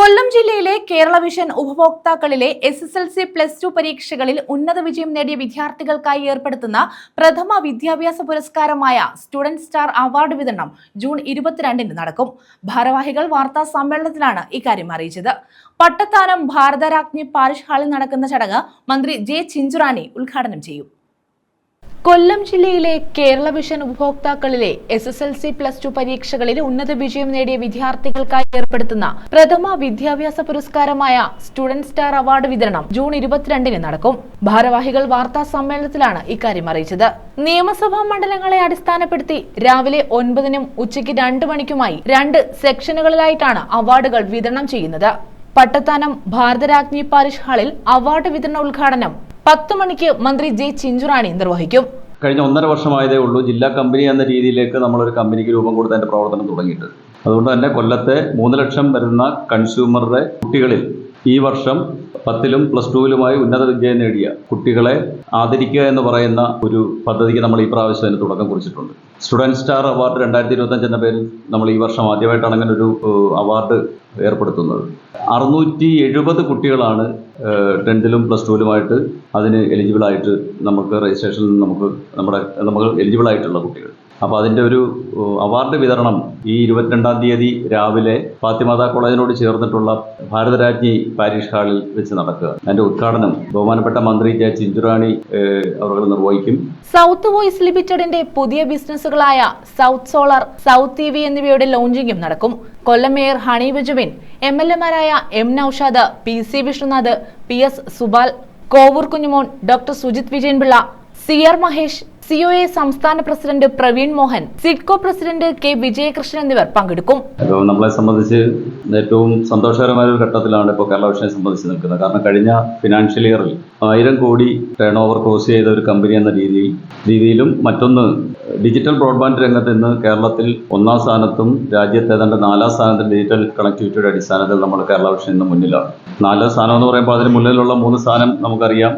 കൊല്ലം ജില്ലയിലെ Kerala vision ഉപഭോക്താക്കളിലെ SSLC +2 പരീക്ഷകളിൽ ഉന്നത വിജയം നേടിയ വിദ്യാർത്ഥികൾക്കായി ഏർപ്പെടുത്തുന്ന പ്രഥമ വിദ്യാഭ്യാസ പുരസ്കാരമായ സ്റ്റുഡന്റ് സ്റ്റാർ അവാർഡ് വിതരണം ജൂൺ 22-ന് നടക്കും. ഭാരവാഹികൾ വാർത്താ സമ്മേളനത്തിലാണ് ഇക്കാര്യം അറിയിച്ചത്. പട്ടത്താനം ഭാരതരാജ്ഞി പാരിഷ് ഹാളിൽ നടക്കുന്ന ചടങ്ങ് മന്ത്രി ജെ ചിഞ്ചുറാണി ഉദ്ഘാടനം ചെയ്യും. കൊല്ലം ജില്ലയിലെ കേരള വിഷൻ ഉപഭോക്താക്കളിലെ SSLC +2 പരീക്ഷകളിൽ ഉന്നത വിജയം നേടിയ വിദ്യാർത്ഥികൾക്കായി ഏർപ്പെടുത്തുന്ന പ്രഥമ വിദ്യാഭ്യാസ പുരസ്കാരമായ സ്റ്റുഡന്റ് സ്റ്റാർ അവാർഡ് വിതരണം ജൂൺ 22-ന് നടക്കും. ഭാരവാഹികൾ വാർത്താ സമ്മേളനത്തിലാണ് ഇക്കാര്യം അറിയിച്ചത്. നിയമസഭാ മണ്ഡലങ്ങളെ അടിസ്ഥാനപ്പെടുത്തി രാവിലെ 9-നും ഉച്ചയ്ക്ക് 2 മണിക്കുമായി 2 സെക്ഷനുകളിലായിട്ടാണ് അവാർഡുകൾ വിതരണം ചെയ്യുന്നത്. പട്ടത്താനം ഭാരതരാജ്ഞി പാരിഷ് ഹാളിൽ അവാർഡ് വിതരണ ഉദ്ഘാടനം 10 മണിക്ക് മന്ത്രി ജെ ചിഞ്ചുറാണി നിർവഹിക്കും. കഴിഞ്ഞ 1.5 വർഷമായതേ ഉള്ളൂ ജില്ലാ കമ്പനി എന്ന രീതിയിലേക്ക് നമ്മളൊരു കമ്പനിക്ക് രൂപം കൊടുത്തതിൻ്റെ പ്രവർത്തനം തുടങ്ങിയിട്ട്. അതുകൊണ്ട് തന്നെ കൊല്ലത്തെ 3 ലക്ഷം വരുന്ന കൺസ്യൂമറുടെ കുട്ടികളിൽ ഈ വർഷം 10ലും +2ലുമായി ഉന്നത വിജയം നേടിയ കുട്ടികളെ ആദരിക്കുക എന്ന് പറയുന്ന ഒരു പദ്ധതിക്ക് നമ്മൾ ഈ പ്രാവശ്യം അതിന് തുടക്കം കുറിച്ചിട്ടുണ്ട്. സ്റ്റുഡൻറ് സ്റ്റാർ അവാർഡ് 2025 എന്ന പേരിൽ നമ്മൾ ഈ വർഷം ആദ്യമായിട്ടാണ് അങ്ങനെ ഒരു അവാർഡ് ഏർപ്പെടുത്തുന്നത്. 670 കുട്ടികളാണ് 10ലും +2ലുമായിട്ട് അതിന് എലിജിബിളായിട്ട് നമുക്ക് രജിസ്ട്രേഷനിൽ നമ്മൾ എലിജിബിളായിട്ടുള്ള കുട്ടികൾ. അപ്പോൾ അതിൻ്റെ ഒരു അവാർഡ് വിതരണം ഈ 22-ാം തീയതി രാവിലെ ഫാത്തിമാത കോളേജിനോട് ചേർന്നിട്ടുള്ള ഭാരതരാജ്ഞി പാരിഷ് ഹാളിൽ വെച്ച് നടക്കുക. അതിന്റെ ഉദ്ഘാടനം ബഹുമാനപ്പെട്ട മന്ത്രി ജെ ചിഞ്ചുറാണി അവർ നിർവഹിക്കും. സൗത്ത് വോയിസ് ലിമിറ്റഡിന്റെ പുതിയ ബിസിനസ്സുകളായ സൗത്ത് സോളാർ, സൗത്ത് TV എന്നിവയുടെ ലോഞ്ചിങ്ങും നടക്കും. കൊല്ലം മേയർ ഹണി ബെഞ്ചമിൻ, MLA-മാരായ M Noushad, PC Vishnunath, PS Subal, Kovoor Kunjumon, doctor Sujith Vijayan Pillai, CR Mahesh, COA സംസ്ഥാന president Praveen Mohan, SIDCO president K Vijayakrishnan എന്നിവർ പങ്കെടുക്കും. നമ്മളെ സംബന്ധിച്ച് ഏറ്റവും സന്തോഷകരമായ ഒരു ഘട്ടത്തിലാണ് ഇപ്പോൾ കേരള വിഷനെ സംബന്ധിച്ച് നിൽക്കുന്നത്. കാരണം കഴിഞ്ഞ ഫിനാൻഷ്യൽ ഇയറിൽ 1000 കോടി ടേൺ ഓവർ ക്രോസ് ചെയ്ത ഒരു കമ്പനി എന്ന രീതിയിലും മറ്റൊന്ന് ഡിജിറ്റൽ ബ്രോഡ്ബാൻഡ് രംഗത്ത് ഇന്ന് കേരളത്തിൽ 1-ാം സ്ഥാനത്തും രാജ്യത്ത് ഏതാണ്ട് 4-ാം സ്ഥാനത്തും ഡിജിറ്റൽ കണക്ടിവിറ്റിയുടെ അടിസ്ഥാനത്തിൽ നമ്മൾ കേരള വിഷൻ ഇന്ന് മുന്നിലാണ്. 4-ാം സ്ഥാനം എന്ന് പറയുമ്പോൾ അതിന് മുന്നിലുള്ള 3 സ്ഥാനം നമുക്കറിയാം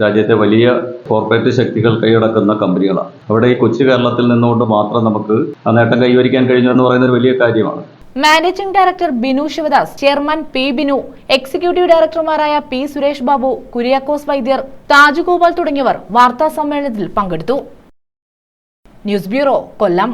രാജ്യത്തെ വലിയ കോർപ്പറേറ്റ് ശക്തികൾ കൈയടക്കുന്ന കമ്പനികളാണ്. അവിടെ ഈ കൊച്ചു കേരളത്തിൽ നിന്നുകൊണ്ട് മാത്രം നമുക്ക് ആ നേട്ടം കൈവരിക്കാൻ കഴിഞ്ഞു എന്ന് പറയുന്ന ഒരു വലിയ കാര്യമാണ്. Managing director Binu Sivadas, chairman P Binu, executive ഡയറക്ടർമാരായ P സുരേഷ് ബാബു, കുര്യാക്കോസ് വൈദ്യർ, താജുഗോപാൽ തുടങ്ങിയവർ വാർത്താ സമ്മേളനത്തിൽ പങ്കെടുത്തു. ന്യൂസ് ബ്യൂറോ, കൊല്ലം.